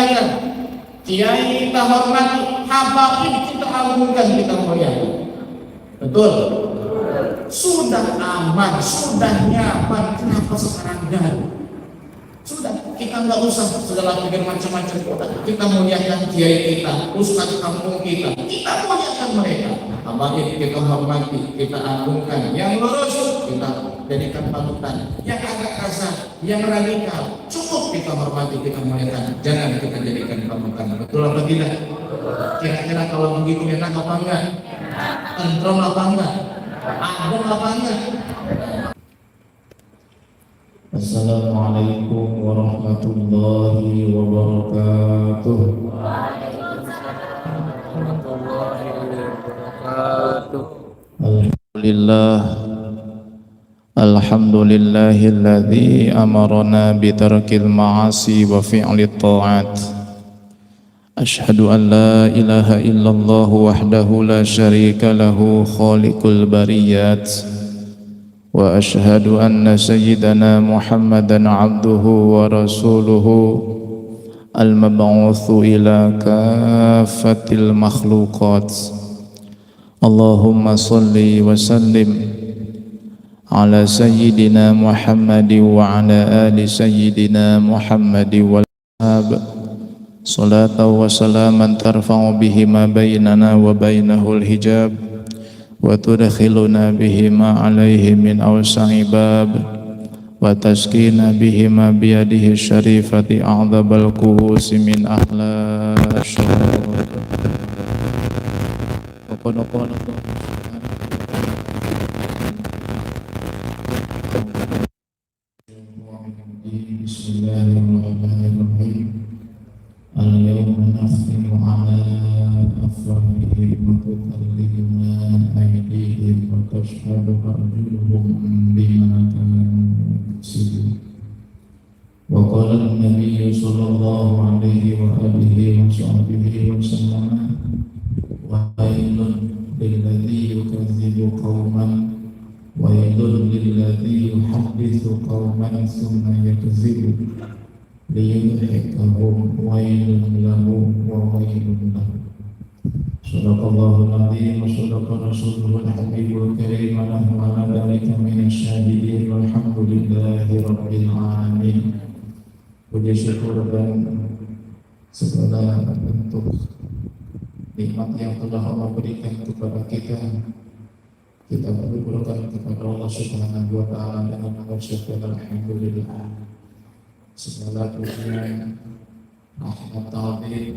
muliakan, kiai kita hormati, habaib kita agungkan, kita muliakan. Betul? Sudah aman, sudah nyaman, kenapa sekarang gaduh? Sudah, kita nggak usah segala pikir macam-macam. Kita muliakan kiai kita, ustaz kampung kita muliakan mereka. Apalagi kita hormati, kita agungkan. Yang lurus kita jadikan panutan. Yang agak kasar, yang radikal, cukup kita hormati, kita muliakan. Jangan kita jadikan panutan. Betul apa tidak? Kira-kira kalau begitu enak apa enggak? Kontrol apa enggak? Adem apa enggak? Assalamualaikum warahmatullahi wabarakatuh. Alhamdulillahilladzi amarna bitarkil ma'asi wa fi'lit ta'at. Ashhadu an la ilaha illallah wahdahu la syarika lahu khaliqul bariyat. Wa ashhadu anna sayyidana Muhammadan abduhu wa rasuluhu al-mab'utsu ila kaffatil makhluqat. Allahumma salli wa sallim ala sayyidina Muhammad wa ala ali sayyidina Muhammad wal ashab. Salatan wa salaman tarfa'u bihima bainana wa bainahul hijab wa tudkhiluna bihima alaihi min awsa'i bab wa taskina bihima biyadihi syarifati a'dzabal kuhusi min ahla syurur Bismillahirrahmanirrahim. Al-yawma nakhtimu ala afwahihim wa tukallimuna aydihim wa tashhadu arjuluhum bima kanu yaksibun. Wa qala an-nabiy sallallahu alaihi wa alihi wa sahbihi wa sallam, wailun lilladzi yukadzibu qauman wailun lilladzi yuhadditsu qauman thumma yakdzibu liyudhikahum wailun lahu wa wailun lahu. Sadaqallahul azim wa sadaqa rasuluhul habibul karim wa nahnu ala dzalika minasy syahidin walhamdulillahi rabbil alamin. Puji syukur dan segala bentuk nikmat yang telah Allah berikan kepada kita bersyukurkan kepada Allah Subhanahu wa taala dengan mengucapkan alhamdulillah. Segala pujian, rahmat ta'zim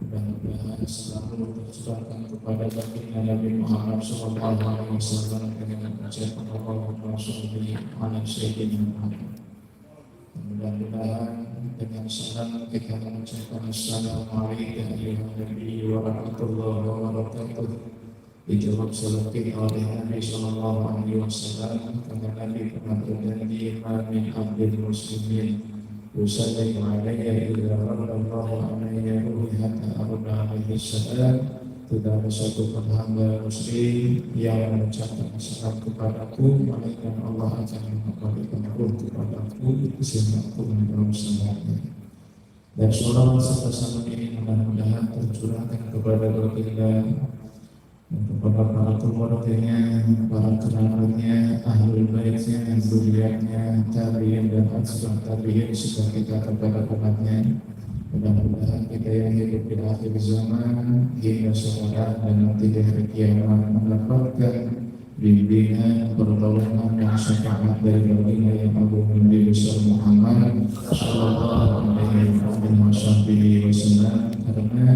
dan mudah-mudahan selalu tercurahkan kepada baginda Nabi Muhammad sallallahu alaihi wasallam dengan ucapan Allahumma shalli ala sayyidina Muhammad. Mudah-mudahan dengan salam kita mengucapkan assalamualaikum warahmatullahi wabarakatuh. Dijawab salam kita oleh Nabi sallallahu alaihi wasallam karena Nabi pernah berjanji min abdil muslimin yusallimu alaiya illa radallahu alaiya hatta arda alaihi salam. Tidak ada satu hamba muslim yang mengucapkan salam kepadaku melainkan Allah akan mengabulkan ruh kepadaku sehingga aku menjawab salamnya. Dan salawat serta salam ini mudah-mudahan tercurahkan kepada baginda dan kepada para keluarganya, para kerabatnya, ahlul baitnya, zuriyatnya, tabi'in dan atba'ut tabi'in serta kita kepada umatnya. Mudah-mudahan kita yang hidup di akhir zaman hingga sekarang dan nanti di hari kiamat mendapatkan bimbingan, pertolongan dan syafaat dari baginda yang agung Nabi besar Muhammad sallallahu alaihi wasallam, karena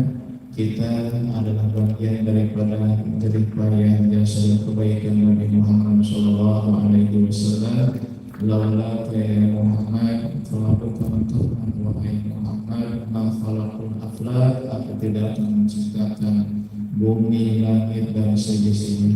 kita adalah bagian daripada jeripaya jasa kebaikan Nabi Muhammad sallallahu alaihi wasallam. Laula ya Muhammad khalaqakum Tuhan wahai Muhammad ma khalaqul aflak, aku tidak menciptakan bumi, langit dan seisinya.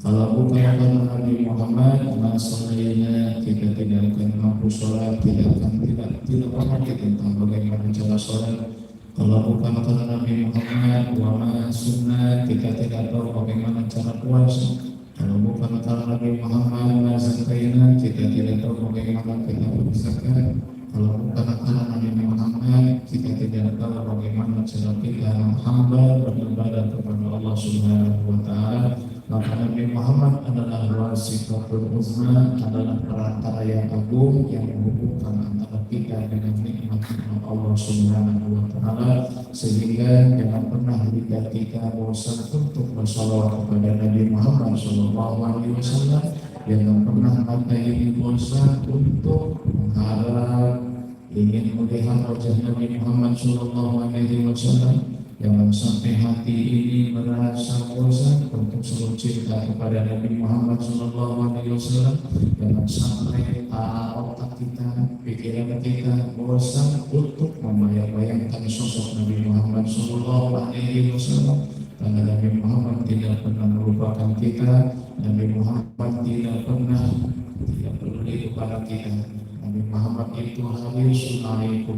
Kalau bukan karena Nabi Muhammad ma sallaina, kita tidak akan mampu sholat, tidak mengerti tentang bagaimana cara sholat. Kalau bukan karena Nabi Muhammad wa ma sunnah, kita tidak tahu bagaimana cara puasa. Kalau bukan karena Nabi Muhammad ma zakaina, kita tidak tahu bagaimana kita berzakat. Kalau bukan karena Nabi Muhammad, kita tidak tidak tahu bagaimana cara kita menghamba beribadah kepada Allah Subhanahu wa taala. Maka Nabi Muhammad adalah wasifatul uzma, adalah perantara yang agung yang menghubungkan antara kita dengan nikmat Allah Subhanahu wa taala, sehingga jangan pernah lidah kita bosan untuk bersalawat kepada Nabi Muhammad sallallahu alaihi wasallam. Jangan pernah mata ini bosan untuk mengharap ingin melihat wajah Nabi Muhammad sallallahu alaihi wasallam. Jangan sampai hati ini merasa bosan untuk selalu cinta kepada Nabi Muhammad sallallahu alaihi wasallam. Jangan sampai otak kita, pikiran kita bosan untuk membayang-bayangkan sosok Nabi Muhammad sallallahu alaihi wasallam. Karena Nabi Muhammad tidak pernah melupakan kita, Nabi Muhammad tidak peduli kepada kita. Nabi Muhammad itu harisun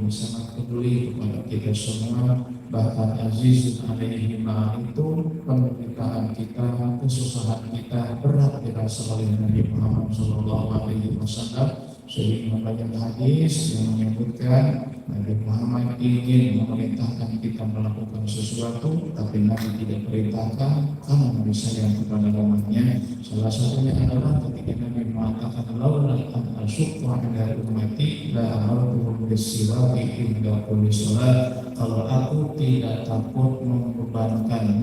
sangat peduli kepada kita semua. Bahkan aziz alaihi ma itu penderitaan kita, kesusahan kita berat dirasa oleh Nabi Muhammad sallallahu alaihi wasallam. Sehingga banyak hadis yang menyebutkan Nabi Muhammad ingin memerintahkan kita melakukan sesuatu, tapi Nabi tidak perintahkan karena Nabi sayang kepada umatnya. Salah satunya adalah ketika Nabi mengatakan laula an asyqa ala ummati la amartuhum bis-siwaki inda kulli shalah. Kalau aku tidak takut memberatkan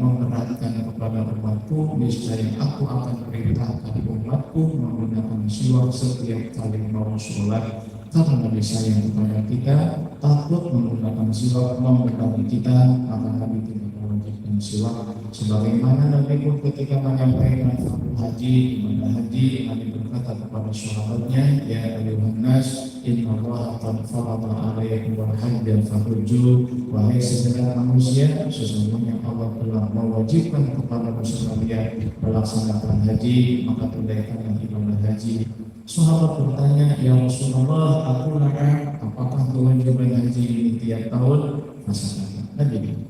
kepada umatku, niscaya aku akan perintahkan umatku menggunakan siwak setiap kali mau sholat. Karena Nabi sayang kepada kita, takut menggunakan siwak memberatkan kita, maka Nabi tidak mewajibkan siwak. Sebagaimana Nabi pun ketika menyampaikan haji, ibadah haji, Nabi berkata kepada sahabatnya, ya ayuhan nas, inna Allah qad farada alaikum wal hajja fahujju. Wahai segenap manusia, sesungguhnya Allah telah mewajibkan kepada sekalian melaksanakan haji, maka tunaikanlah ibadah haji. Sahabat bertanya, ya Rasulullah, aku apakah kewajiban haji ini tiap tahun? Masalah Nabi.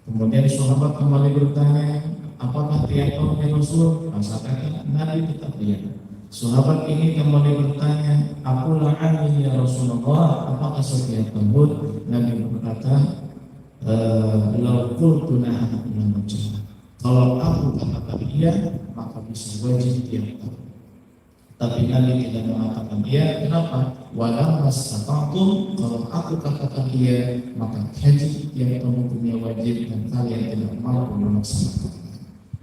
Kemudian sahabat kembali bertanya, apakah tiap tahun ya Rasul? Masalah Nabi tetap diam. Sahabat ini kembali bertanya, aku ya Rasulullah, apakah setiap tahun? Nabi berkata, kalau aku katakan iya, maka bisa wajib tiap tahun. Tapi Nabi tidak mengatakan iya. Kenapa? Walau mastata'tum, kalau aku katakan iya, maka haji yang kamu punya wajib dan kalian tidak mampu melaksanakan.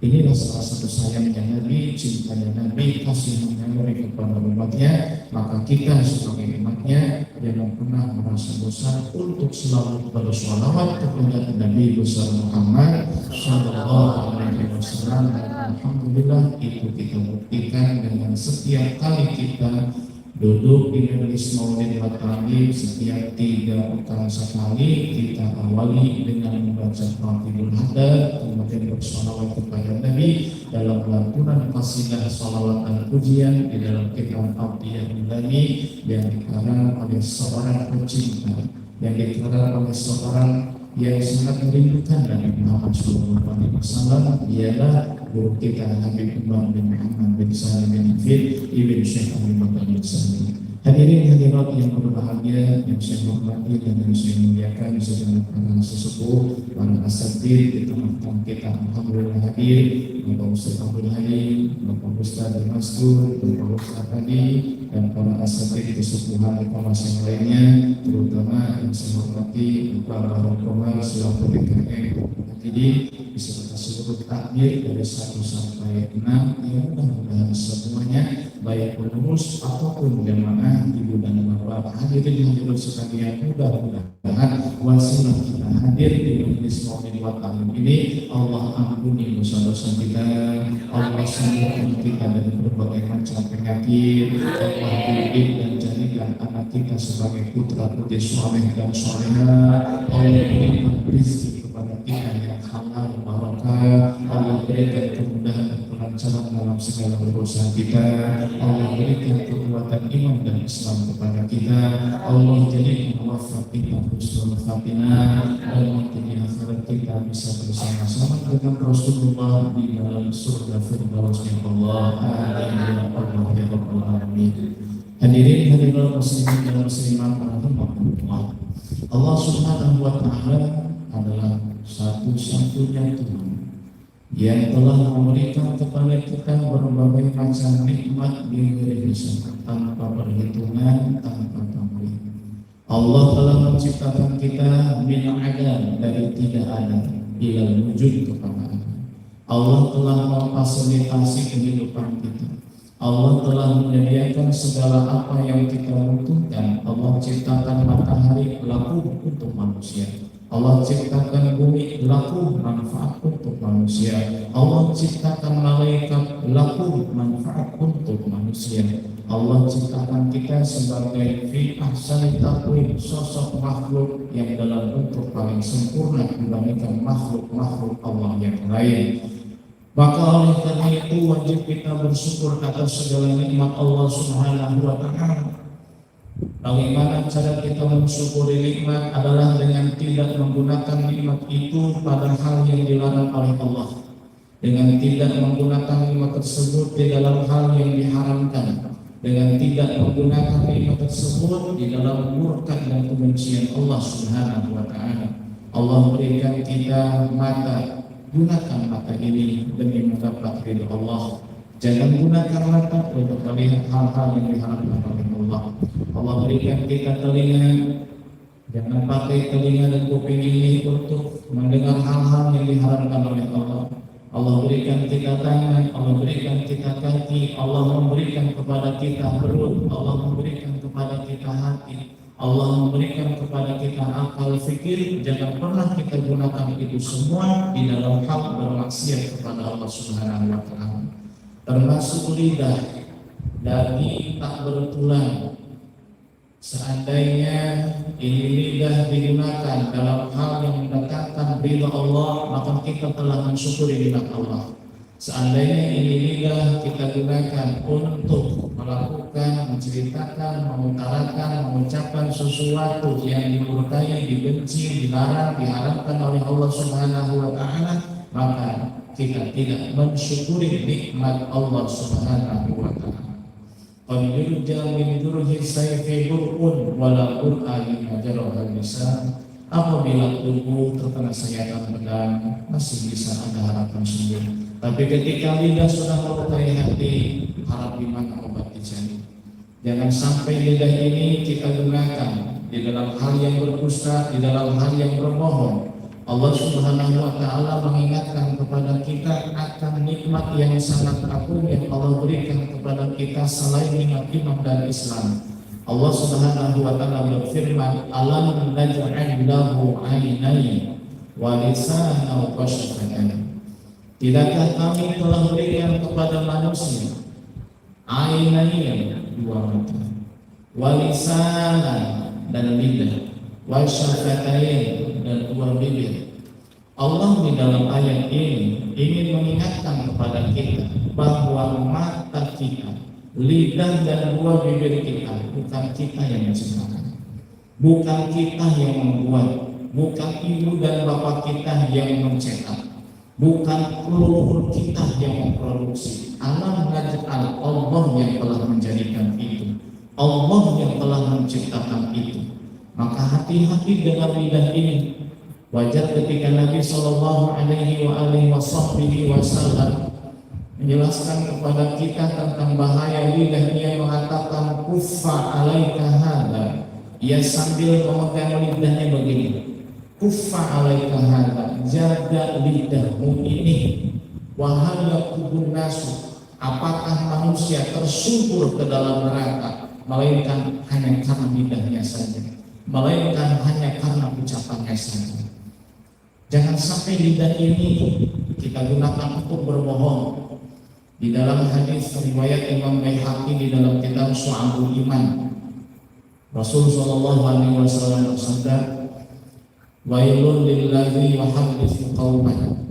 Inilah salah satu sayangnya Nabi, cintanya Nabi, kasihnya Nabi kepada umatnya. Maka kita sebagai umatnya jangan pernah merasa bosan untuk selalu bersolawat kepada Nabi besar Muhammad sallallahu alaihi wasallam. Alhamdulillah itu kita buktikan dengan setiap kali kita duduk di majelis maulid wa ta'lim, setiap 3 pekan sekali kita awali dengan membaca Fatihul Hadad, kemudian bersolawat kepada Nabi dalam lantunan qasidah salawat dan pujian di dalam kitab Abdiyah Ilahi yang dikarang oleh seorang pecinta, yang dikarang oleh seorang yang sangat merindukan Nabi Muhammad SAW. Ialah guru kita Habib Umar bin Muhammad bin Salim bin Hafid ibn Syekh Abi Bakar bin Salim. Hadirin hadirat yang berbahagia, yang saya hormati dan yang saya muliakan, segenap para sesepuh, para asatidz di tengah-tengah kita. Alhamdulillah hadir Bapak Ustaz Abdul Halim, Bapak Ustaz Mastur, Bapak Ustaz Adi, dan para asatidz kesepuhan di kelas yang lainnya, terutama yang saya hormati Bapak Rokomar selaku DKM. Jadi beserta seluruh takbir dari 1 sampai 6, ya mudah-mudahan semuanya baik pengurus ataupun jamaah ibu dan bapak hadirin hadirat sekalian, mudah-mudahan wasilah kita hadir di majelis maulid wa ta'lim ini Allah ampuni dosa-dosa kita, Allah sembuhkan kita dari berbagai macam penyakit, Allah didik dan jadikan anak kita sebagai putra putri soleh dan soleha, Allah berikan rezeki kepada kita yang halal barakah, Allah berikan kemudahan dan kelancaran dalam segala urusan kita, Allah berikan kekuatan iman dan Islam kepada kita, Allah jadikan wafat kita husnul khatimah, dan mungkin di akhirat kita bisa bersama-sama dengan Rasulullah di dalam surga firdausnya Allah. Amin ya Allah ya rabbal alamin. Hadirin hadirat muslimin dan muslimat rahimakumullah. Allah Subhanahu wa taala adalah satu-satunya Tuhan yang telah memberikan kepada kita berbagai macam nikmat diberi hisab tanpa perhitungan, tanpa pamrih. Allah telah menciptakan kita min adam, dari tidak ada ila wujud kepada ada. Allah telah memfasilitasi kehidupan kita. Allah telah menyediakan segala apa yang kita butuhkan. Allah ciptakan matahari laku untuk manusia. Allah ciptakan bumi laku manfaat untuk manusia. Allah ciptakan malaikat laku manfaat untuk manusia. Allah ciptakan kita sebagai fi ahsani taqwim, sosok makhluk yang dalam bentuk paling sempurna dibandingkan makhluk-makhluk Allah yang lain. Maka oleh karena itu wajib kita bersyukur atas segala nikmat Allah Subhanahu wa taala. Bagaimana cara kita mensyukuri nikmat adalah dengan tidak menggunakan nikmat itu pada hal yang dilarang oleh Allah, dengan tidak menggunakan nikmat tersebut di dalam hal yang diharamkan, dengan tidak menggunakan nikmat tersebut di dalam murka dan kebencian Allah Subhanahu wa taala. Allah berikan kita mata, gunakan mata ini demi mendapat ridha Allah. Jangan gunakan mata untuk melihat hal-hal yang diharamkan oleh Allah. Allah berikan kita telinga, jangan pakai telinga dan kuping ini untuk mendengar hal-hal yang diharamkan oleh Allah. Allah berikan kita tangan, Allah berikan kita kaki, Allah memberikan kepada kita perut, Allah memberikan kepada kita hati, Allah memberikan kepada kita akal fikir. Jangan pernah kita gunakan itu semua di dalam hal bermaksiat kepada Allah Subhanahu wa taala. Termasuk lidah, daging tak bertulang. Seandainya ini lidah digunakan dalam hal yang mendekatkan ridha Allah, maka kita telah mensyukuri nikmat Allah. Seandainya ini lidah kita gunakan untuk melakukan, menceritakan, mengutarakan, mengucapkan sesuatu yang dimurkai, dibenci, dilarang, diharapkan oleh Allah Subhanahu wa taala, maka kita tidak mensyukuri nikmat Allah Subhanahu wa taala. Qad yurja min durhi sayfi bur'un wala qur'ani majarahal lisan. Apabila tubuh terkena sayatan pedang, masih bisa ada harapan sembuh. Tapi ketika lidah sudah melukai hati, harap di mana obat dicari. Jangan sampai lidah ini kita gunakan di dalam hal yang berdusta, di dalam hal yang berbohong. Allah Subhanahu wa taala mengingatkan kepada kita akan nikmat yang sangat agung yang Allah berikan kepada kita selain nikmat iman dan Islam. Allah Subhanahu wa taala berfirman, "Alam naj'al lahu 'ainayn wa lisanan wa syafatayn." Tidakkah kami telah berikan kepada manusia 'ainayn, dua mata, wa lisanan, dan lidah, wa syafatayn, dan dua bibir. Allah di dalam ayat ini ingin mengingatkan kepada kita bahwa mata kita, lidah dan dua bibir kita bukan kita yang menciptakan, bukan kita yang membuat, bukan ibu dan bapak kita yang mencetak, bukan leluhur kita yang memproduksi. Alam naj'al, Allah yang telah menjadikan itu, Allah yang telah menciptakan itu. Maka hati-hati dengan lidah ini. Wajar ketika Nabi Shallallahu Alaihi Wasallam menjelaskan kepada kita tentang bahaya lidah, dia mengatakan kuffa alaika hada. Ia sambil memegang lidahnya begini, kuffa alaika hada, jaga lidahmu ini. Wahal yakubun nasu, apakah manusia tersungkur ke dalam neraka melainkan hanya karena lidahnya saja, melainkan hanya karena ucapannya saja. Jangan sampai lidah ini kita gunakan untuk berbohong. Di dalam hadis riwayat Imam Baihaqi di dalam kitab Syu'abul Iman, Rasul sallallahu alaihi wasallam bersabda, "Wailul lillazi yuhadditsu qauman."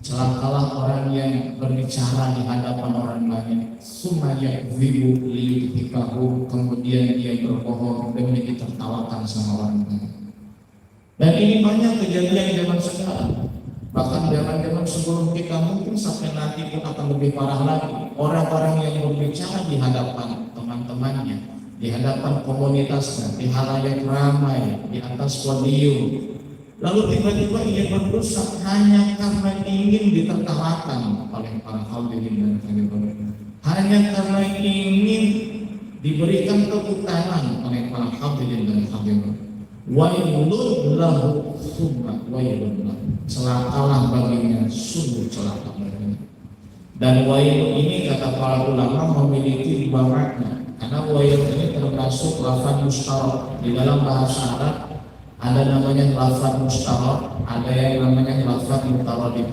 Celakalah orang yang berbicara di hadapan orang banyak, summa yakdzibu liyudhikahu, kemudian dia berbohong demi ditertawakan sama orang banyak. Dan ini banyak kejadian zaman sekarang. Bahkan zaman-zaman sebelum kita, mungkin sampai nanti pun akan lebih parah lagi. Orang-orang yang berbicara di hadapan teman-temannya, di hadapan komunitasnya, di halayak ramai, di atas podium. Lalu tiba-tiba ia berdosa hanya karena ingin ditertawakan oleh para hadirin dan hadirat, hanya karena ingin diberikan tepuk tangan oleh para hadirin dan hadirat. Wailun lahu summa wailun lahu, celakalah baginya, sungguh celaka baginya. Dan wailun ini kata para ulama memiliki dua makna, karena wailun ini termasuk lafaz mustarak. Di dalam bahasa Arab ada namanya lafaz mustarak, ada yang namanya lafaz mutaradif.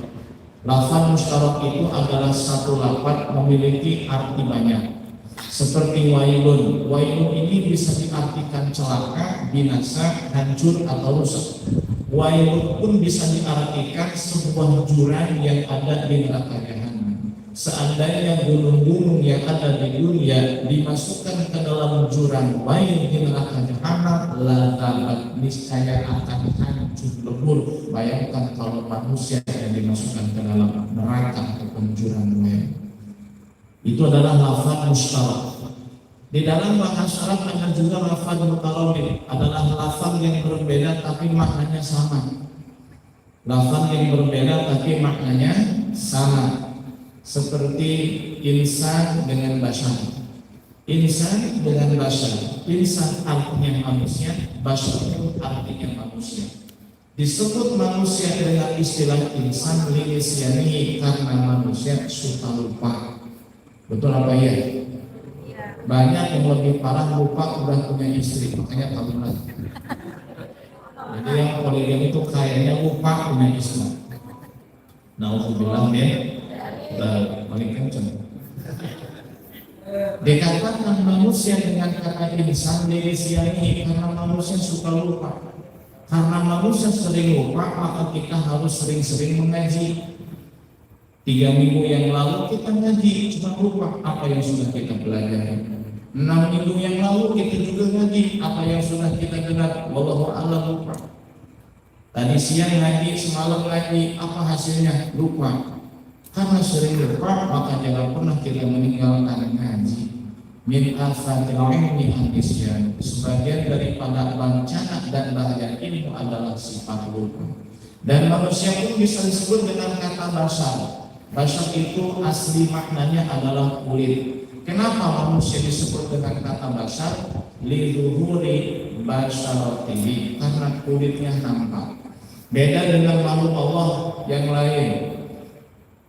Lafaz mustarak itu adalah satu lafaz memiliki arti banyak. Seperti wailun. Wailun ini bisa diartikan celaka, binasa, hancur atau rusak. Wailun pun bisa diartikan sebuah jurang yang ada di neraka jahanam. Seandainya gunung-gunung yang ada di dunia dimasukkan ke dalam jurang wail di neraka jahanam, lantaran niscaya akan hancur lebur. Bayangkan kalau manusia yang dimasukkan ke dalam neraka ataupun jurang wail. Itu adalah lafaz mustarak. Di dalam bahasa Arab ada juga lafaz mutaradif, adalah lafaz yang berbeda tapi maknanya sama. Lafaz yang berbeda tapi maknanya sama. Seperti insan dengan bashar. Insan dengan bashar. Insan artinya manusia, bashar itu artinya manusia. Disebut manusia dengan istilah insan linisyani karena manusia suka lupa. Betul apa ya? Banyak yang lebih parah lupa udah punya istri, makanya tahunan. Jadi yang poligami itu kayaknya lupa punya istri. Nauzubillah ya. Paling kenceng. Dikatakan manusia dengan kata insan linisyani karena manusia suka lupa. Karena manusia sering lupa, maka kita harus sering-sering mengaji. 3 minggu yang lalu kita ngaji, cuma lupa apa yang sudah kita pelajari. 6 minggu yang lalu kita juga ngaji, apa yang sudah kita dengar, wallahu a'lam lupa. Tadi siang ngaji, semalam ngaji, apa hasilnya? Lupa. Karena sering lupa, maka jangan pernah kita meninggalkan ngaji. Min afatil ilmi an-nisyan. Sebagian daripada bencana dan bahaya ilmu adalah sifat lupa. Dan manusia pun bisa disebut dengan kata bashar. Bashar itu asli maknanya adalah kulit. Kenapa manusia disebut dengan kata bashar? Lizuhuri basharatihi, karena kulitnya nampak. Beda dengan makhluk Allah yang lain,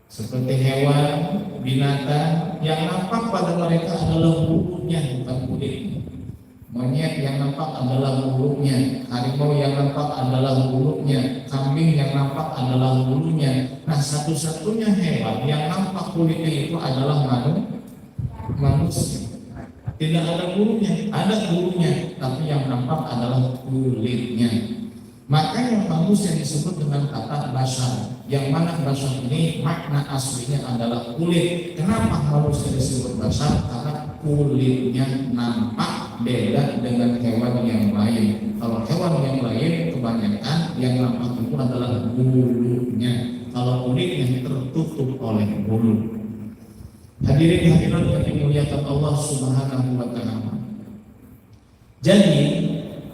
seperti hewan, binatang, yang nampak pada mereka adalah bulunya, bukan kulitnya. Monyet yang nampak adalah bulunya, harimau yang nampak adalah bulunya, kambing yang nampak adalah bulunya. Nah, satu-satunya hewan yang nampak kulitnya itu adalah manusia. Tidak ada bulunya, ada bulunya, tapi yang nampak adalah kulitnya. Makanya manusia disebut dengan kata bashar, yang mana bashar ini makna aslinya adalah kulit. Kenapa manusia disebut bashar? Karena kulitnya nampak, beda dengan hewan yang lain. Kalau hewan yang lain kebanyakan yang nampak itu adalah bulunya. Kalau kulitnya tertutup oleh bulu. Hadirin hadirat yang dimuliakan Allah Subhanahu wa taala. Jadi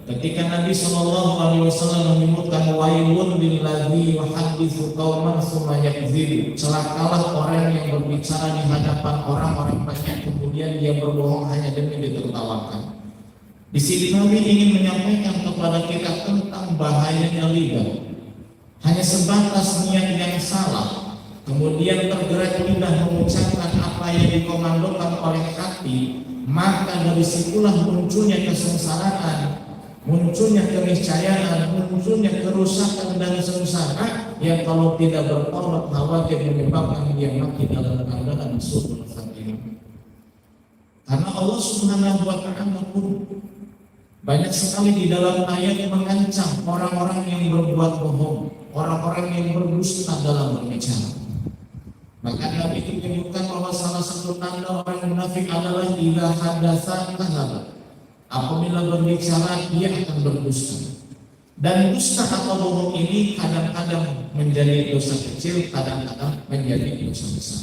ketika Nabi Shallallahu Alaihi Wasallam menyebutkan wailun lilladzi yuhadditsu qauman tsumma yakdzib, celakalah orang yang berbicara di hadapan orang-orang banyak kemudian dia berbohong hanya demi ditertawakan. Di sini Nabi ingin menyampaikan kepada kita tentang bahayanya lidah. Hanya sebatas niat yang salah, kemudian tergerak lidah mengucapkan apa yang dikomandokan oleh hati, maka dari situlah munculnya kesengsaraan, munculnya keniscayaan, munculnya kerusakan dan sengsara yang kalau tidak bertaubat khawatir menyebabkan dia mati dalam keadaan suul khatimah. Karena Allah Subhanahu wa taala pun banyak sekali di dalam ayat yang mengancam orang-orang yang berbuat bohong, orang-orang yang berdusta dalam berbicara. Maka Nabi itu menyebutkan bahwa salah satu tanda orang munafik adalah idza hadatsa kadzdzaba. Apabila berbicara dia akan berdusta. Dan dusta atau bohong ini kadang-kadang menjadi dosa kecil, kadang-kadang menjadi dosa besar.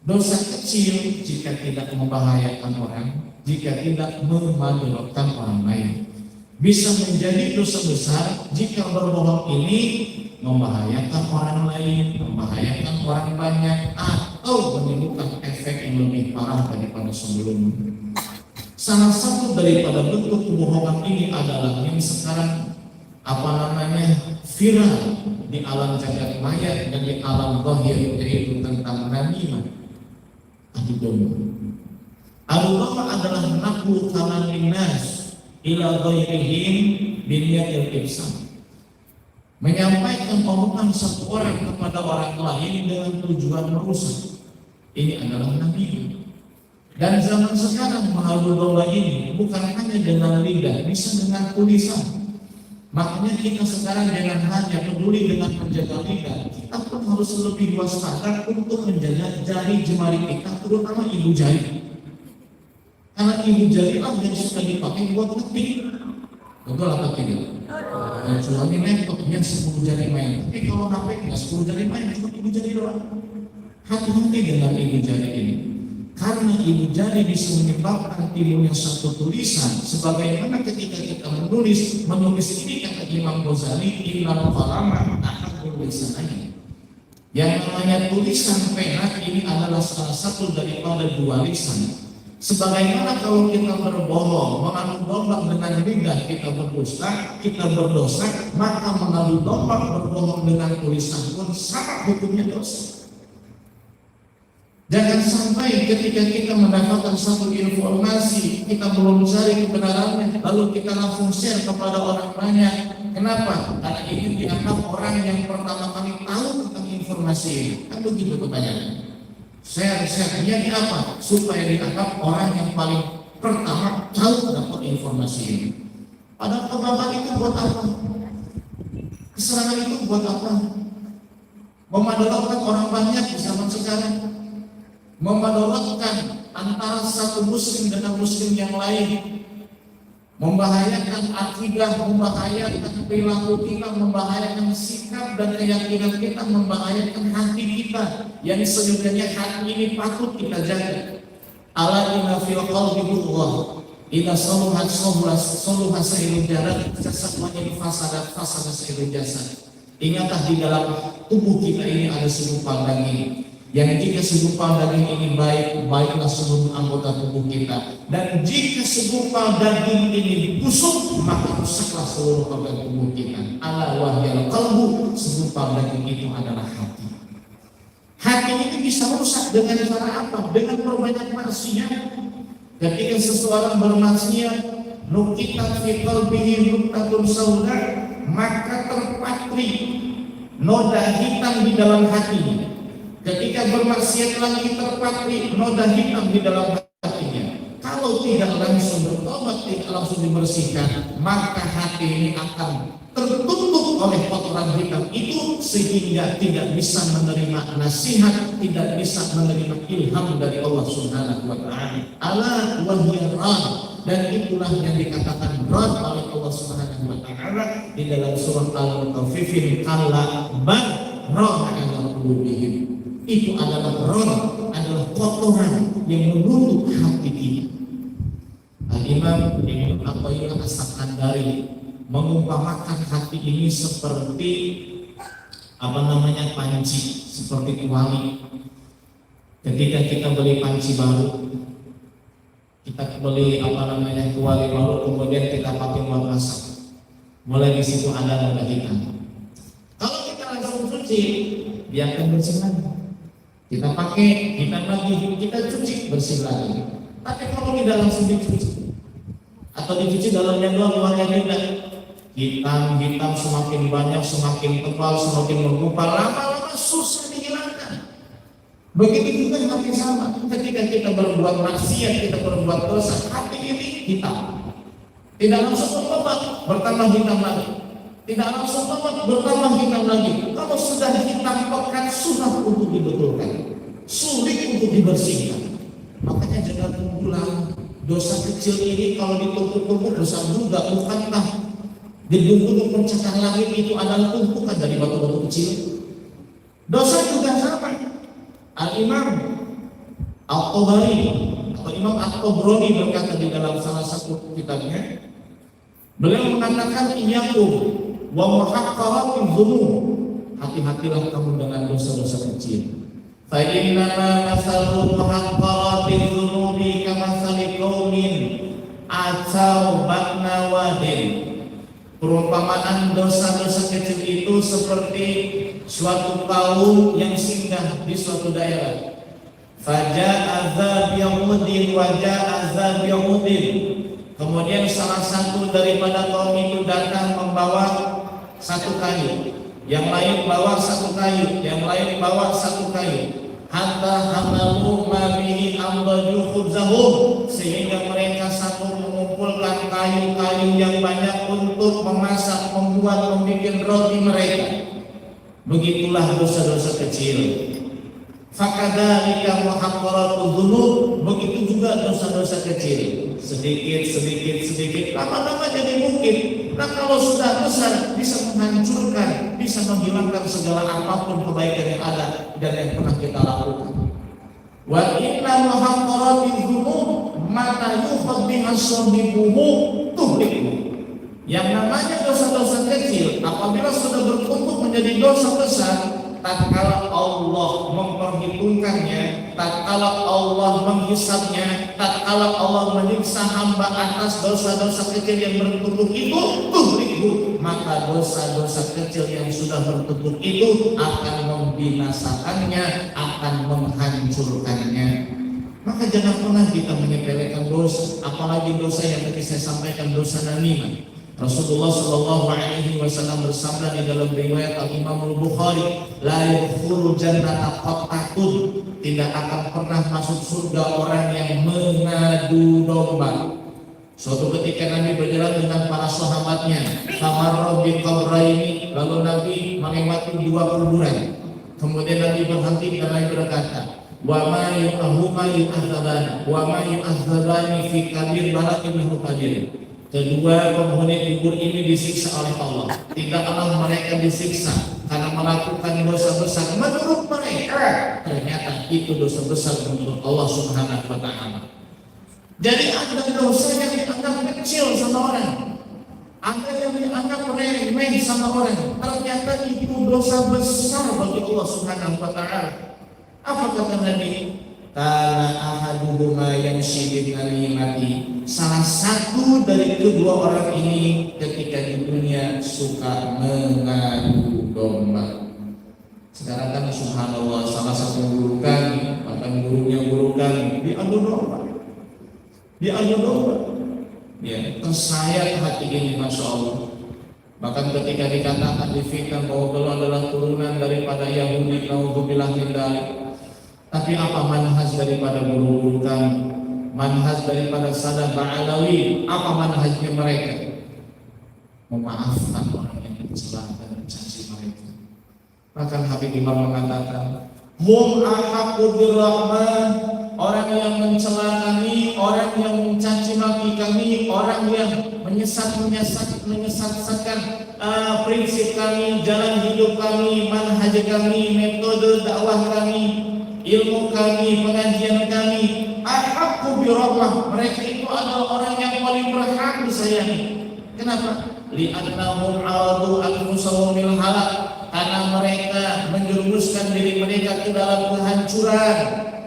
Dosa kecil jika tidak membahayakan orang, jika tidak memalukan orang lain. Bisa menjadi dosa besar jika berbohong ini membahayakan orang lain, membahayakan orang banyak, atau menimbulkan efek yang lebih parah daripada sebelumnya. Salah satu daripada bentuk kebohongan ini adalah yang sekarang viral di alam jagat maya dan di alam zahir, yaitu tentang namimah, adu domba. Adu domba adalah naqlu kalamin nas ila ghairihim biniyatil ihsan, menyampaikan omongan satu orang kepada orang lain dengan tujuan merusak. Ini adalah namimah. Dan zaman sekarang mengadu domba ini bukan hanya dengan lidah, bisa dengan tulisan. Makanya kita sekarang jangan hanya peduli dengan menjaga lidah, kita pun harus lebih waspada untuk menjaga jari jemari kita, terutama ibu jari. Karena ibu jari lah yang suka dipakai buat ngetik. Betul atau tidak? Kecuali laptop yang 10 jari main. Tapi kalau HP nggak 10 jari main, cuma ibu jari doang. Hati-hati dengan ibu jari ini. Karena ibu jari bisa menyebabkan timbulnya satu tulisan, sebagaimana ketika kita menulis ini kata Imam Ghazali, innal qalama ahadul lisanayni. Yang namanya tulisan pena ini adalah salah satu daripada dua lisan. Sebagaimana kalau kita berbohong, mengadu domba dengan lidah kita berdosa, maka mengadu domba berbohong dengan tulisan pun sama hukumnya dosa. Jangan sampai ketika kita mendapatkan satu informasi, kita belum cari kebenarannya, lalu kita langsung share kepada orang banyak. Kenapa? Karena ingin dianggap orang yang pertama kali tahu tentang informasi ini. Kan begitu kebanyakan. Share-nya apa? Supaya dianggap orang yang paling pertama tahu dapat informasi ini. Padahal kebanggaan itu buat apa? Keserangan itu buat apa? Memadalkan orang banyak di zaman sekarang, memadalkan antara satu muslim dengan muslim yang lain, membahayakan akidah, membahayakan perilaku kita, membahayakan sikap dan keyakinan kita, membahayakan hati kita yang sebenarnya hati ini patut kita jaga. Ala inna fil qalbi Allah, idza saluhat saluha sairul jalan, semuanya fasadat sairul jasad. Ingatlah di dalam tubuh kita ini ada segumpal daging, yang jika segumpal daging ini baik, baiklah seluruh anggota tubuh kita. Dan jika segumpal daging ini busuk, maka rusaklah seluruh organ tubuh kita. Ala wahyal qalbu, segumpal daging itu adalah hati. Hati ini bisa rusak dengan cara apa? Dengan berbanyak maksiat. Ketika seseorang bermaksiat, nukitat fi qalbihi nuktatun sauda, maka terpatri noda hitam di dalam hatinya. Ketika bermaksiat lagi terpatri noda hitam di dalam hatinya. Kalau tidak langsung bertobat, tidak langsung dibersihkan, maka hati ini akan tertutup oleh kotoran hitam itu, sehingga tidak bisa menerima nasihat, tidak bisa menerima ilham dari Allah Subhanahu wa Ta'ala. Ala wahyar, dan itulah yang dikatakan rad oleh Allah Subhanahu wa Ta'ala di dalam surah Al-Mutaffifin, kalla bal rana ala qulubihim. Itu adalah roh, adalah kotoran yang menutup hati kita. Al-Imam Ibnu Athaillah As-Sakandari mengumpamakan hati ini seperti panci, seperti kuali. Ketika kita beli panci baru, kita beli kuali baru, kemudian kita pakai buat masak. Mulai di situ ada noda hitam. Kalau kita langsung cuci, biarkan bersih lagi. Kita pakai, kita cuci, bersih lagi. Tapi kalau tidak langsung dicuci, atau dicuci dalamnya doang, luarnya tidak, hitam semakin banyak, semakin tebal, semakin menggumpal, lama-lama susah dihilangkan. Begitu juga hati sama. Ketika kita berbuat maksiat, kita berbuat dosa, hati ini hitam. Tidak langsung bertobat, bertambah hitam lagi. Tidak langsung bertambah hitam lagi. Kalau sudah hitam pekat, susah untuk dibetulkan, sulit untuk dibersihkan. Makanya jangan pulang dosa kecil ini kalau ditumpuk-tumpuk besar juga. Bukankah gedung-gedung pencakar langit itu adalah tumpukan dari batu-batu kecil? Dosa juga sama. Al-Imam Al-Tabari atau Imam At-Tabrani berkata di dalam salah satu kitabnya, beliau mengatakan iyyakum wa muhaqqaratil dzunub, hati-hatilah kamu dengan dosa-dosa kecil. Fa innama masalul muhaqqaratil dzunubi kamatsali qaumin atau batna wadin. Perumpamaan dosa-dosa kecil itu seperti suatu kaum yang singgah di suatu daerah. Faja'a dzabiyudin wa ja'a dzabiyudin. Kemudian salah satu daripada kaum itu datang membawa satu kayu, yang lain bawa satu kayu, yang lain bawa satu kayu. Hatta hamalu ma bihi amdaju khubzahum, sehingga mereka satu mengumpulkan kayu-kayu yang banyak untuk memasak, membuat, membuat roti mereka. Begitulah dosa-dosa kecil. Fakadzalika muhaqqaratul dzunub, begitu juga dosa-dosa kecil. Sedikit, lama-lama jadi mungkin. Nah, kalau sudah besar bisa menghancurkan, bisa menghilangkan segala apapun kebaikan yang ada dan yang pernah kita lakukan. Wa inna muhaqqaratil dzunub mata yukhad biha sahibuhu tuhliku. Yang namanya dosa-dosa kecil apabila sudah bertumbuh menjadi dosa besar, tatkala Allah memperhitungkannya, tatkala Allah menghisabnya, tatkala Allah menyiksa hamba atas dosa-dosa kecil yang bertumbuh itu, maka dosa-dosa kecil yang sudah bertumbuh itu akan membinasakannya, akan menghancurkannya. Maka jangan pernah kita menyepelekan dosa, apalagi dosa yang tadi saya sampaikan, dosa namimah. Rasulullah Shallallahu Alaihi Wasallam bersabda di dalam riwayat Al Imam Al Bukhari, la yadkhulul jannata qattun, tidak akan pernah masuk surga orang yang mengadu domba. Suatu ketika Nabi berjalan dengan para sahabatnya, famarra bi qabraini, lalu Nabi melewati dua kuburan. Kemudian Nabi berhenti dan Nabi berkata, wa ma yu'adzabani wa ma yu'adzabani fi kabir balakin kabir. Kedua penghuni kubur ini disiksa oleh Allah. Tidaklah mereka disiksa karena melakukan dosa besar menurut mereka. Ternyata itu dosa besar menurut Allah Subhanahu wa Ta'ala. Jadi ada dosa yang dianggap kecil sama orang, ada yang dianggap remeh sama orang. Ternyata itu dosa besar bagi Allah Subhanahu wa Ta'ala. Apa kata Nabi? Kana ahaduhuma yamshi bil nalimati, salah satu dari kedua orang ini ketika di dunia suka mengadu domba. Sekarang kan subhanallah, salah satu guru kami, bahkan gurunya guru kami diadu domba. Ya, tersayat hati ini, masya Allah. Bahkan ketika dikatakan di fitnah bahwa beliau adalah turunan daripada Yahudi, naudzubillah min dzalik. Tapi apa manhaj daripada guru-guru kami, manhaj daripada Sadat Ba'alawi, apa manhajnya mereka? Memaafkan orang yang mencela dan mencaci mereka. Bahkan Habib Imam mengatakan, hum ahaqqu birrahman, orang yang mencela kami, orang yang mencaci maki kami, orang yang menyesatkan prinsip kami, jalan hidup kami, manhaj kami, metode dakwah kami, ilmu kami, pengajian kami, ahaqqu birrahmah, mereka itu adalah orang yang paling berhak disayangi. Kenapa? Li'annahum aradu anfusahum bil halak, karena mereka menjerumuskan diri mereka ke dalam kehancuran.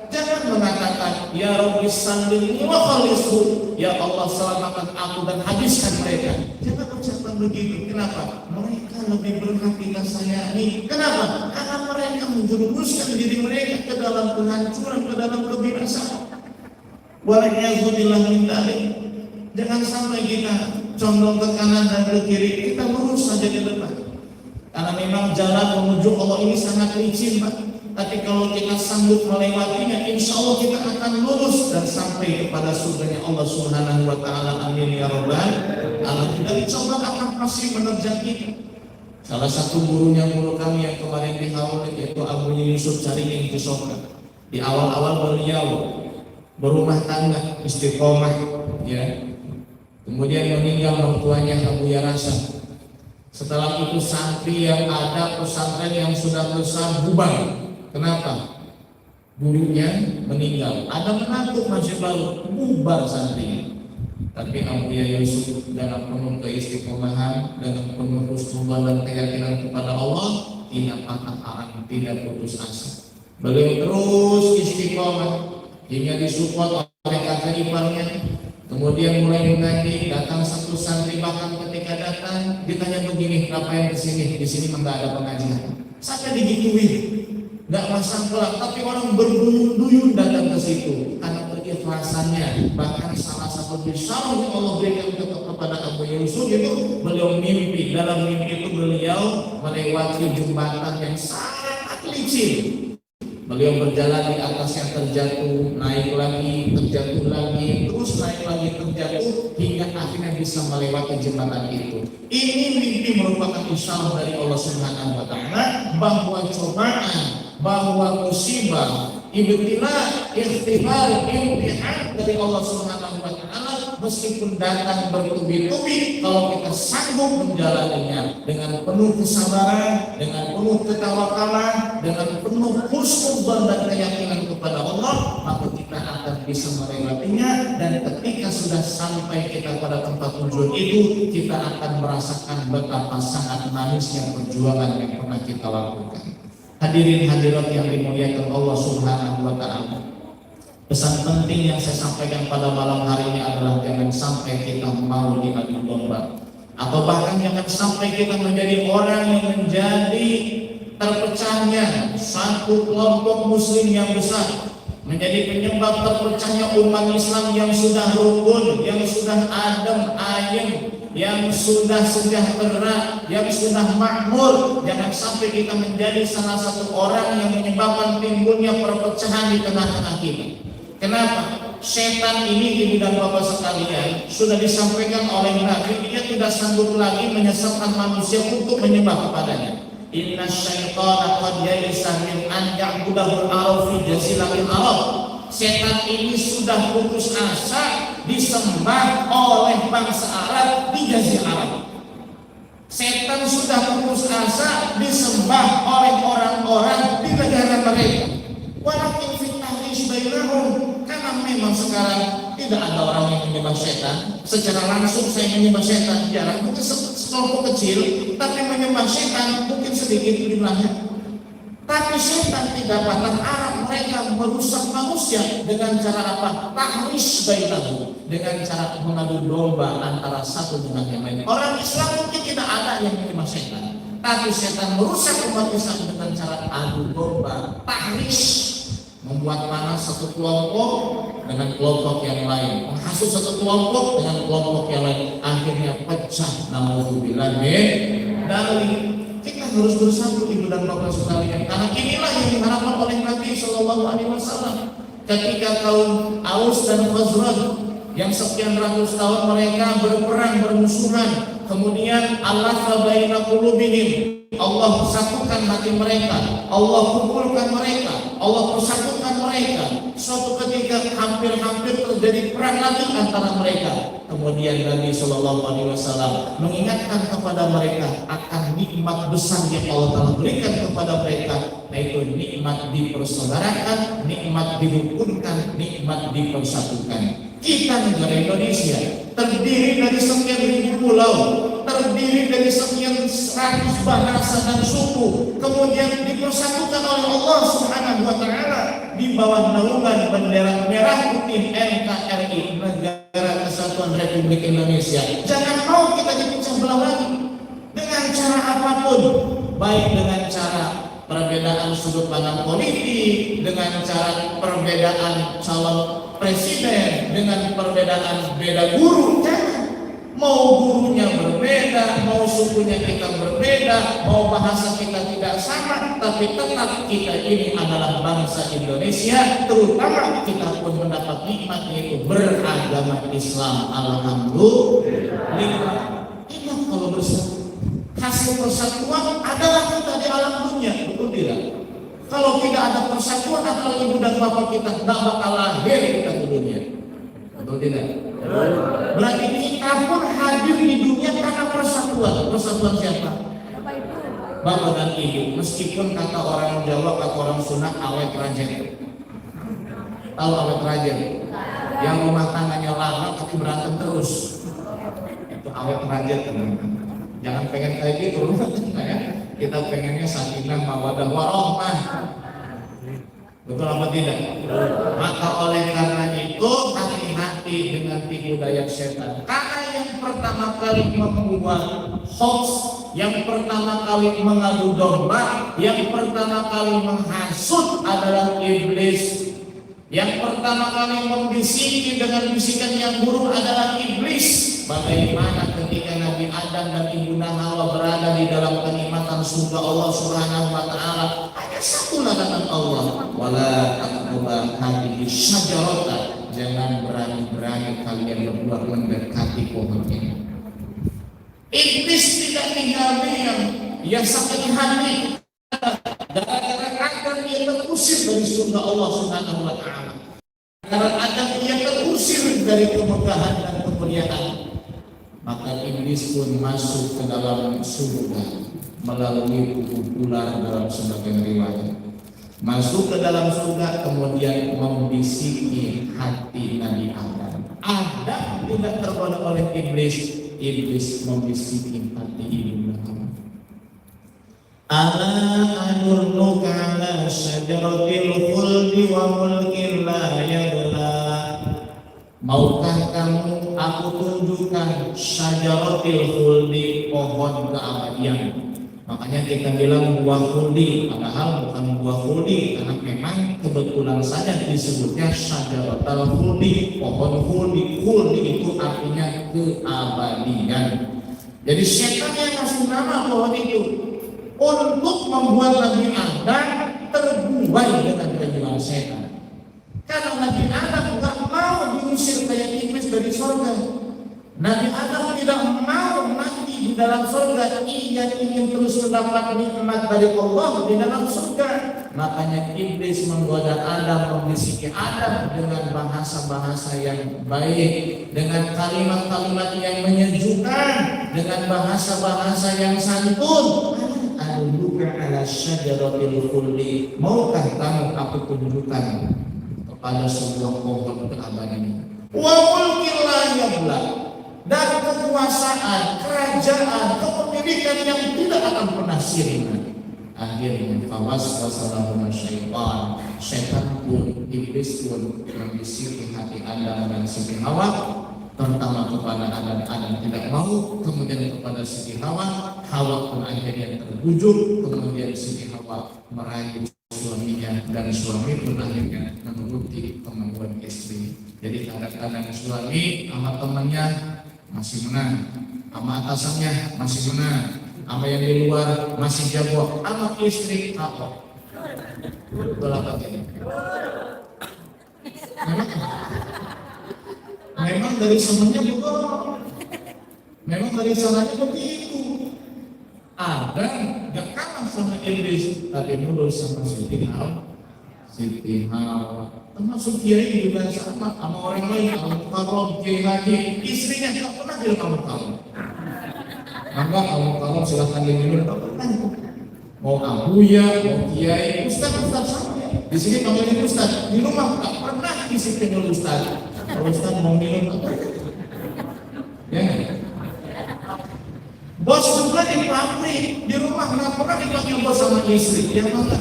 Jangan mengatakan ya Rabbi sallini wa khalishu, ya Allah selamatkan aku dan habiskan mereka. Jangan ucapkan begitu. Kenapa? Mereka lebih berhak kita sayangi. Kenapa? Karena mereka menjerumuskan diri mereka ke dalam kehancuran, ke dalam kebinasaan. Waliyadzubillah min dzalik. Jangan sampai kita condong ke kanan dan ke kiri, kita lurus saja ke depan. Karena memang jalan menuju Allah ini sangat licin, Pak. Tapi kalau kita sanggup melewatinya, insya Allah kita akan lurus dan sampai kepada surganya Allah Subhanahu wa Ta'ala. Amin ya Rabbal Alamin. Dan insya Allah akan pasti menerjang kita. Salah satu guru kami yang kemarin dihaul yaitu Abu Yusuf Cariing Kisoka. Di awal-awal beliau berumah tangga, istiqomah, ya. Kemudian meninggal orang tuanya Abu Yarasa. Setelah itu santri yang ada pesantren yang sudah besar bubar. Kenapa? gurunya meninggal, ada menantu masih baru, bubar santrinya. Tapi Abuya Yusuf dalam penuh keistiqomahan, dengan penuh husnuzan dan keyakinan kepada Allah, tidak patah arang, tidak putus asa. Beliau terus istiqomah hingga disupport oleh kakak iparnya. Kemudian mulai mengaji, datang satu santri, bahkan ketika datang ditanya begini, ngapain kesini? Di sini enggak ada pengajian. Sampai digituin, nggak masang kelak, tapi orang berduyun-duyun datang ke situ karena keikhlasannya. Bahkan salah satu bisyarah yang Allah berikan kepada Abu Yusuf itu, beliau mimpi, dalam mimpi itu beliau melewati jembatan yang sangat licin. Beliau berjalan di atasnya, terjatuh, naik lagi, terjatuh lagi, terus naik lagi, terjatuh, hingga akhirnya bisa melewati jembatan itu. Ini mimpi merupakan isyarat dari Allah Subhanahu wa Ta'ala bahwa cobaan, bahwa musibah, ibtilah, ikhtibar, imtihan dari Allah Subhanahu wa Ta'ala meskipun datang bertubi-tubi, kalau kita sanggup menjalaninya dengan penuh kesabaran, dengan penuh ketawakalan, dengan penuh husnuzan dan keyakinan kepada Allah, maka kita akan bisa melewatinya. Dan ketika sudah sampai kita pada tempat tujuan itu, kita akan merasakan betapa sangat manisnya perjuangan yang pernah kita lakukan. Hadirin hadirat yang dimuliakan Allah Subhanahu wa Ta'ala, pesan penting yang saya sampaikan pada malam hari ini adalah jangan sampai kita mau diadu domba, atau bahkan jangan sampai kita menjadi orang yang menjadi terpecahnya satu kelompok muslim yang besar, menjadi penyebab terpecahnya umat Islam yang sudah rukun, yang sudah adem ayem, yang sudah sejahtera, yang sudah makmur. Jangan sampai kita menjadi salah satu orang yang menyebabkan timbulnya perpecahan di tengah-tengah kita. Kenapa? Setan ini, ibu dan bapak sekalian, sudah disampaikan oleh Nabi, dia tidak sanggup lagi menyesatkan manusia untuk menyembah kepadanya. Inna syaitana qad ya'isa min an ya'budahul arab fi jaziratil arab. Setan ini sudah putus asa disembah oleh bangsa Arab di Jazirah Arab. Setan sudah putus asa disembah oleh orang-orang di negara mereka. Walakin fitnahis bainahum, karena memang sekarang tidak ada orang yang menyembah setan secara langsung. Saya menyembah setan jarang, mungkin sekelompok kecil, tapi menyembah setan mungkin sedikit jumlahnya. Tapi setan tidak patah arang, mereka merusak manusia dengan cara apa? Tahris bainahum, dengan cara mengadu domba antara satu dengan yang lain. Orang Islam mungkin tidak ada yang menyembah setan, tapi setan merusak umat Islam dengan cara adu domba, tahris, membuat panas satu kelompok dengan kelompok yang lain, menghasut satu kelompok dengan kelompok yang lain, akhirnya pecah. Naudzubillah min dzalik. Kita harus bersatu ibu dan bapak sekalian, karena inilah yang diharapkan oleh Nabi Shallallahu Alaihi Wasallam. Ketika kaum Aus dan Khazraj yang sekian ratus tahun mereka berperang bermusuhan, kemudian Allah baina qulubihim, Allah satukan hati mereka, Allah kumpulkan mereka, Allah persatukan mereka. Suatu ketika hampir-hampir terjadi perang lagi antara mereka. Kemudian Nabi Shallallahu Alaihi Wasallam mengingatkan kepada mereka akan nikmat besar yang Allah telah berikan kepada mereka, yaitu nikmat dipersaudarakan, nikmat dirukunkan, nikmat dipersatukan. Kita negara Indonesia terdiri dari sekian ribu pulau, terdiri dari sekian ratus bahasa dan suku, kemudian dipersatukan oleh Allah Subhanahu wa Ta'ala di bawah naungan bendera merah putih NKRI, Negara Kesatuan Republik Indonesia. Jangan mau kita dipecah belah lagi dengan cara apapun, baik dengan cara perbedaan sudut pandang politik, dengan cara perbedaan calon presiden, dengan perbedaan beda guru. Jangan. Mau gurunya berbeda, mau sukunya kita berbeda, mau bahasa kita tidak sama, tapi tetap kita ini adalah bangsa Indonesia. Terutama kita pun mendapat nikmat yaitu beragama Islam. Alhamdulillah. Ingat kalau bersatu, hasil persatuan adalah kita di alam dunia, betul tidak? Kalau tidak ada persatuan antara ibu dan bapak kita, tidak bakal lahir kita ke dunia, betul tidak? Berarti kita pun hadir di dunia karena persatuan. Persatuan siapa? Bapak dan ibu. Meskipun kata orang Jawa, kata orang Sunda, awet rajen. Tahu awet rajin? Yang rumah tangganya lama tapi berantem terus. Itu awet rajin, teman-teman. Jangan pengen kayak gitu rumah tangga ya. Kita pengennya sakinah mawaddah warahmah. Betul apa tidak? Maka oleh karena itu hati-hati dengan tipu daya setan. Karena yang pertama kali membuat hoax, yang pertama kali mengadu domba, yang pertama kali menghasut adalah iblis. Yang pertama kali membisiki dengan bisikan yang buruk adalah iblis. Bagaimana ketika Nabi Adam dan Ibunda Hawa berada di dalam kenikmatan surga Allah Subhanahu wa taala, hanya satu larangan Allah, wala taqrabu hadhihi syajarata, jangan berani-berani kalian berdua mendekati pohon ini. Iblis tidak tinggal diam, ia sakit hati gara-gara Adam ia terusir dari surga Allah Subhanahu wa taala. Karena Adam ia terusir dari kemegahan dan kemuliaan. Maka iblis pun masuk ke dalam surga melalui kuku ular dalam sebagian riwayat. Masuk ke dalam surga kemudian membisiki hati Nabi Adam. Adam tidak tergoda oleh iblis, iblis membisiki hati ibunda Hawa. Ala adulluka ala syajaratil khuldi wa mulkin la yabla. Maukah kamu aku tunjukkan syajaratil khuldi, pohon keabadian. Makanya kita bilang buah khuldi, padahal bukan buah khuldi, karena memang kebetulan saja disebutnya syajaratul khuldi, pohon khuldi. Khuldi itu artinya keabadian. Jadi setan yang ngasih nama pohon itu untuk membuat Nabi Adam terbuai dengan kejuan setan. Karena Nabi Adam tidak mau diusir kayak iblis dari surga. Nabi Adam tidak mau mati di dalam surga. Ia ingin terus mendapat nikmat dari Allah di dalam surga. Makanya iblis menggoda Adam, membisiki Adam dengan bahasa-bahasa yang baik, dengan kalimat-kalimat yang menyejukkan, dengan bahasa-bahasa yang santun. Adulluka ala syajaratil khuldi, maukah kamu aku tunjukkan pada sebuah pohon keabadian. Wa mulkin la yabla, dan kekuasaan, kerajaan, kepemilikan yang tidak akan pernah sirna. Akhirnya fawaswasalahum syaitan, setan pun, iblis pun membisiki hati Adam dan Siti Hawa. Pertama kepada Adam tidak mau, kemudian kepada Siti Hawa. Hawa pun akhirnya terbujuk, kemudian Siti Hawa merayu suaminya, dan suami pun akhirnya menuruti kemauan istri. Jadi kadang-kadang suami sama temannya masih menang, sama atasannya masih menang, sama yang di luar masih jago, sama istri apa? Betul apa ini? Memang dari semuanya juga, memang dari sananya begitu. Adam gak kalah sama iblis, tapi nurut sama Siti Hawa. Termasuk kiai juga sama orang lain. Kalau kiai lagi istrinya tidak pernah bilang kamu. Maka kalau silahkan diminum, tak pernah. Mau abuya, mau kiai, ustaz sama. Di sini panggilnya ustaz, di rumah tak pernah isi pengen ustaz. Kalau ustaz mau minum apa? Ya. Bos juga di pabrik, di rumah nggak pernah dipakai bos sama istri. Yang mana?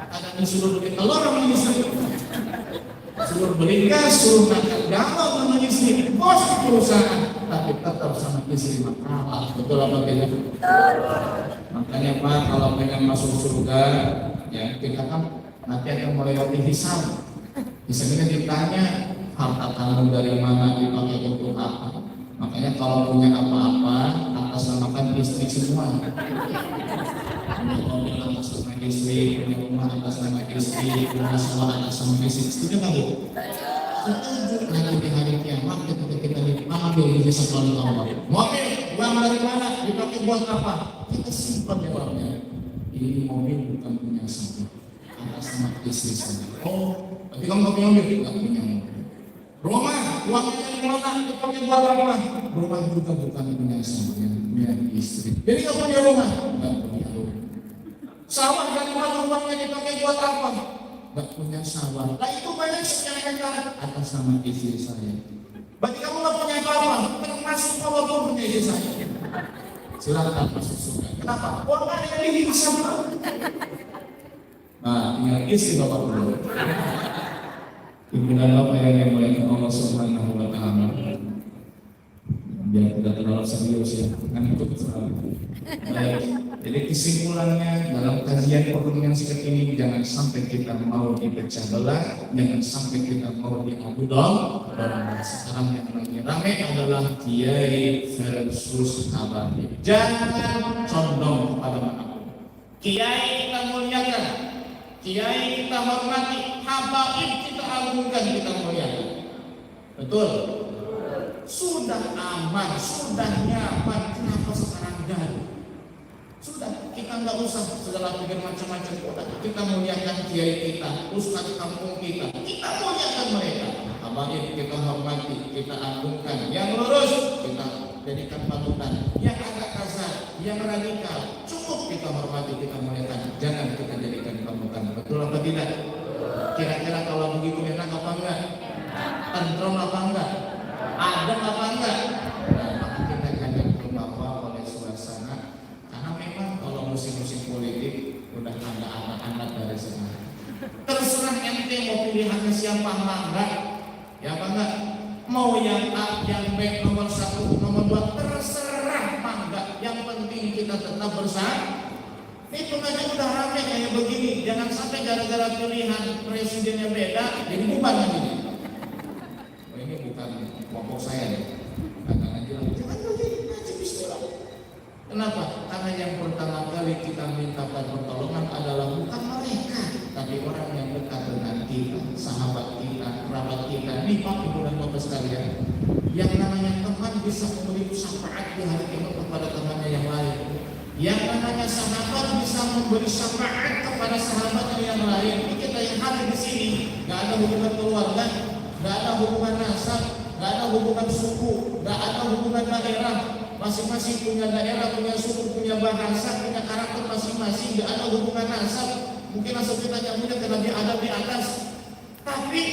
Ada disuruh beli telur sama istri, suruh beli gas, suruh makan galau sama istri. Bos perusahaan, tapi tetap sama istri makan. Betul apa tidak? Makanya Pak, kalau pengen masuk surga, ya kita kan nanti akan melewati hisab. Hisabnya ditanya harta kamu dari mana, dipakai untuk apa. Makanya kalau punya apa-apa, atas namakan istri semua. Punya mobil atas nama istri, punya rumah atas nama istri, punya sawah atas nama istri. Setuju nggak Bu? Setuju. Nanti di hari kiamat ketika kita dipanggil di hisab oleh Allah. Mobil, uang dari mana? Dipakai buat apa? Kita simpan jawabnya. Ini mobil bukan punya saya, atas nama istri saya. Oh, tapi kamu nggak punya mobil? Nggak punya mobil. Rumah, uangnya dari mana? Dipakai buat apa? Rumah juga bukan punya saya, punya istri. Jadi nggak punya rumah? Nggak punya rumah. Sawah dari mana uangnya dipakai buat apa? nggak punya sawah. Nah itu banyak sekian atas nama istri saya. Berarti kamu nggak punya apa-apa, termasuk kalau kamu punya istri saya. Silakan masuk surga. Kenapa? Orang yang ini sama. Nah, tinggal istri bapak dulu. Ibu dan bapak yang dimuliakan Allah Subhanahu wa Ta'ala. Biar tidak terlalu serius ya, ngantuk selalu. Baik, jadi kesimpulannya dalam kajian pertemuan singkat ini, jangan sampai kita mau dipecah belah, jangan sampai kita mau diadu domba. Sekarang yang lagi ramai adalah kiai versus habib. Jangan condong kepada manapun. Kiai kita muliakan, kiai kita hormati, habib kita agungkan, kita muliakan. Betul? Sudah aman, sudah nyaman, kenapa sekarang gaduh? Sudah, kita nggak usah segala pikir macam-macam. Kita muliakan kiai kita, ustadz kampung kita muliakan mereka. Habib kita hormati, kita agungkan. Yang lurus kita jadikan panutan. Yang agak kasar, yang radikal, cukup kita hormati, kita muliakan. Jangan kita jadikan panutan. Betul apa tidak? Kira-kira kalau begitu enak apa enggak? Tentram apa enggak? Ada apa enggak? Nah, maka kita jangan terbawa oleh suasana, karena memang kalau musim-musim politik udah ada anak-anak dari sekarang. Terserah ente mau pilihannya siapa mangga, ya apa enggak? Mau yang A, yang B, nomor 1, nomor 2, terserah mangga. Yang penting kita tetap bersama. Itu aja udah rame kayak begini. Jangan sampai gara-gara pilihan presidennya beda jadi bubar lagi. Kelompok saya nih, jangan bismillah. Kenapa? Karena yang pertama kali kita minta pertolongan adalah bukan mereka, tapi orang yang dekat dengan kita, sahabat kita, kerabat kita. Nih Pak, Ibu dan Bapak sekalian, yang namanya teman bisa memberi syafaat di hari kiamat kepada temannya yang lain. Yang namanya sahabat bisa memberi syafaat kepada sahabatnya yang lain. Ini kita yang hadir di sini, nggak ada hubungan keluarga, nggak ada hubungan nasab, nggak ada hubungan suku, nggak ada hubungan daerah. Masing-masing punya daerah, punya suku, punya bahasa, punya karakter masing-masing. Nggak ada hubungan nasab. Mungkin nasab kita nggak punya karena dia ada di atas. Tapi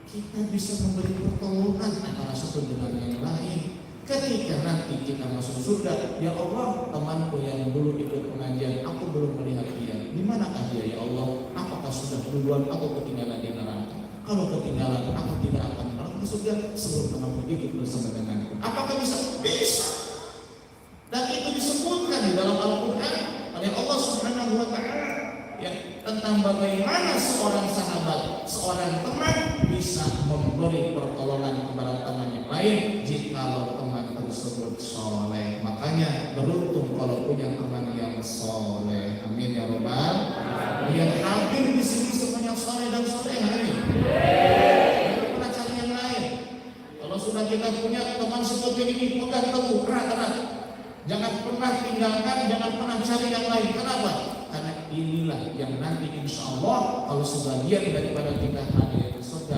kita bisa memberi pertolongan antara satu dengan yang lain. Ketika nanti kita masuk surga, ya Allah, temanku yang dulu ikut pengajian, aku belum melihat dia. Di manakah dia ya Allah? Apakah sudah duluan atau ketinggalan di neraka? Kalau ketinggalan, aku tidak akan masuk surga sebelum kamu ikut bersama denganku. Apakah bisa? Bisa. Dan itu disebutkan di dalam Al-Quran oleh Allah Subhanahu wa Ta'ala, ya, tentang bagaimana seorang sahabat, seorang teman bisa memberi pertolongan kepada teman yang lain jika teman tersebut soleh. Makanya beruntung kalau punya teman yang soleh. Amin ya Rabbal. Yang hadir di sini semuanya soleh dan soleh. Amin. Pernah cari yang lain. Kalau sudah kita punya teman seperti ini, pegang teguh erat-erat. Jangan pernah tinggalkan, jangan pernah cari yang lain. Kenapa? Karena inilah yang nanti insya Allah kalau sebagian daripada kita hadir di surga